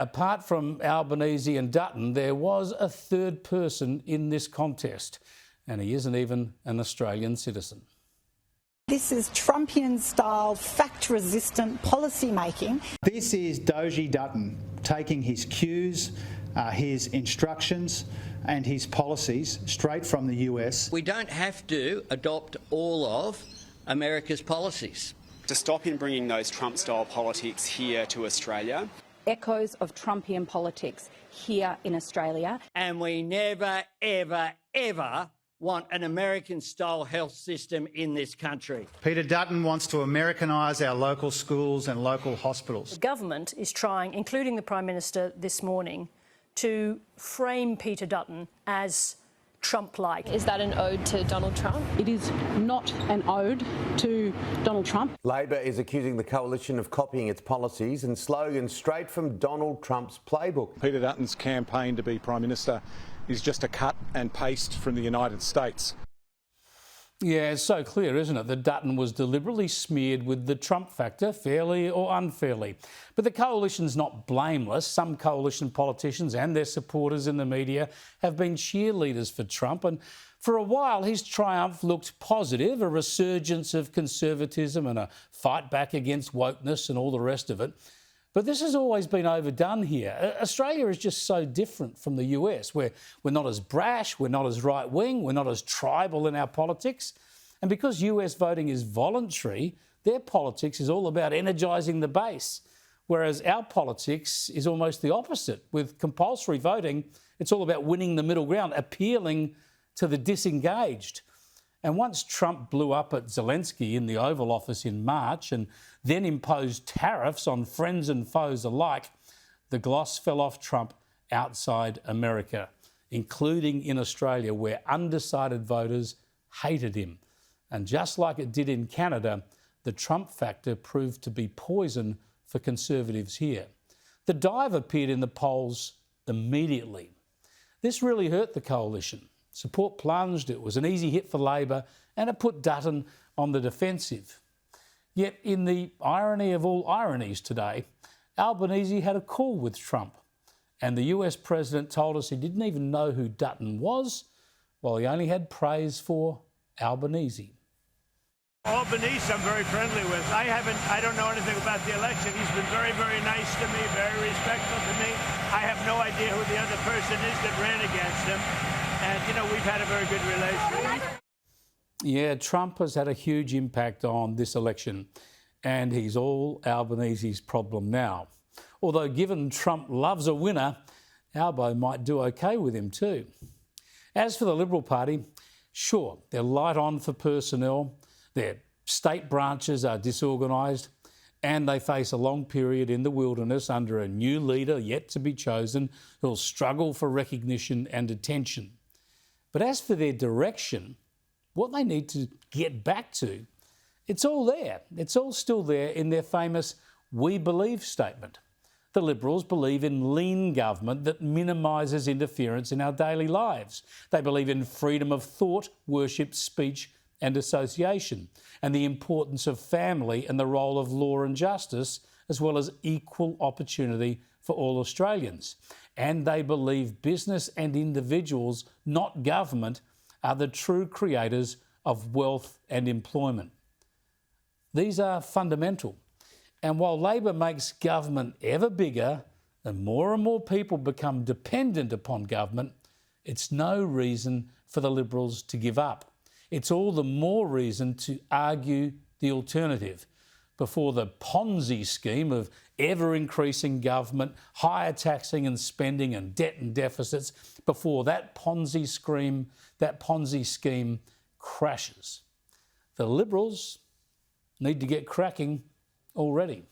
Apart from Albanese and Dutton, there was a third person in this contest, and he isn't even an Australian citizen. This is Trumpian-style, fact-resistant policy making. This is Doji Dutton taking his cues, his instructions and his policies straight from the US. We don't have to adopt all of America's policies. To stop him bringing those Trump-style politics here to Australia. Echoes of Trumpian politics here in Australia. And we never, ever, ever want an American-style health system in this country. Peter Dutton wants to Americanise our local schools and local hospitals. The government is trying, including the Prime Minister this morning, to frame Peter Dutton as Trump-like. Is that an ode to Donald Trump? It is not an ode to Donald Trump. Labor is accusing the coalition of copying its policies and slogans straight from Donald Trump's playbook. Peter Dutton's campaign to be Prime Minister is just a cut and paste from the United States. Yeah, it's so clear, isn't it, that Dutton was deliberately smeared with the Trump factor, fairly or unfairly. But the coalition's not blameless. Some coalition politicians and their supporters in the media have been cheerleaders for Trump, and for a while his triumph looked positive, a resurgence of conservatism and a fight back against wokeness and all the rest of it. But this has always been overdone here. Australia is just so different from the US, where we're not as brash, we're not as right-wing, we're not as tribal in our politics. And because US voting is voluntary, their politics is all about energising the base, whereas our politics is almost the opposite. With compulsory voting, it's all about winning the middle ground, appealing to the disengaged. And once Trump blew up at Zelensky in the Oval Office in March and then imposed tariffs on friends and foes alike, the gloss fell off Trump outside America, including in Australia, where undecided voters hated him. And just like it did in Canada, the Trump factor proved to be poison for Conservatives here. The dive appeared in the polls immediately. This really hurt the coalition. Support plunged, it was an easy hit for Labor, and it put Dutton on the defensive. Yet, in the irony of all ironies today, Albanese had a call with Trump, and the US president told us he didn't even know who Dutton was, while he only had praise for Albanese. Albanese I'm very friendly with. I don't know anything about the election. He's been very, very nice to me, very respectful to me. I have no idea who the other person is that ran against him. And, you know, we've had a very good relationship. Yeah, Trump has had a huge impact on this election, and he's all Albanese's problem now. Although, given Trump loves a winner, Albo might do okay with him too. As for the Liberal Party, sure, they're light on for personnel, their state branches are disorganised, and they face a long period in the wilderness under a new leader yet to be chosen who'll struggle for recognition and attention. But as for their direction, what they need to get back to, it's all there. It's all still there in their famous "We Believe" statement. The Liberals believe in lean government that minimises interference in our daily lives. They believe in freedom of thought, worship, speech and association, and the importance of family and the role of law and justice, as well as equal opportunity for all Australians. And they believe business and individuals, not government, are the true creators of wealth and employment. These are fundamental. And while Labor makes government ever bigger and more people become dependent upon government, it's no reason for the Liberals to give up. It's all the more reason to argue the alternative before the Ponzi scheme of ever-increasing government, higher taxing and spending and debt and deficits, before that Ponzi scheme crashes. The Liberals need to get cracking already.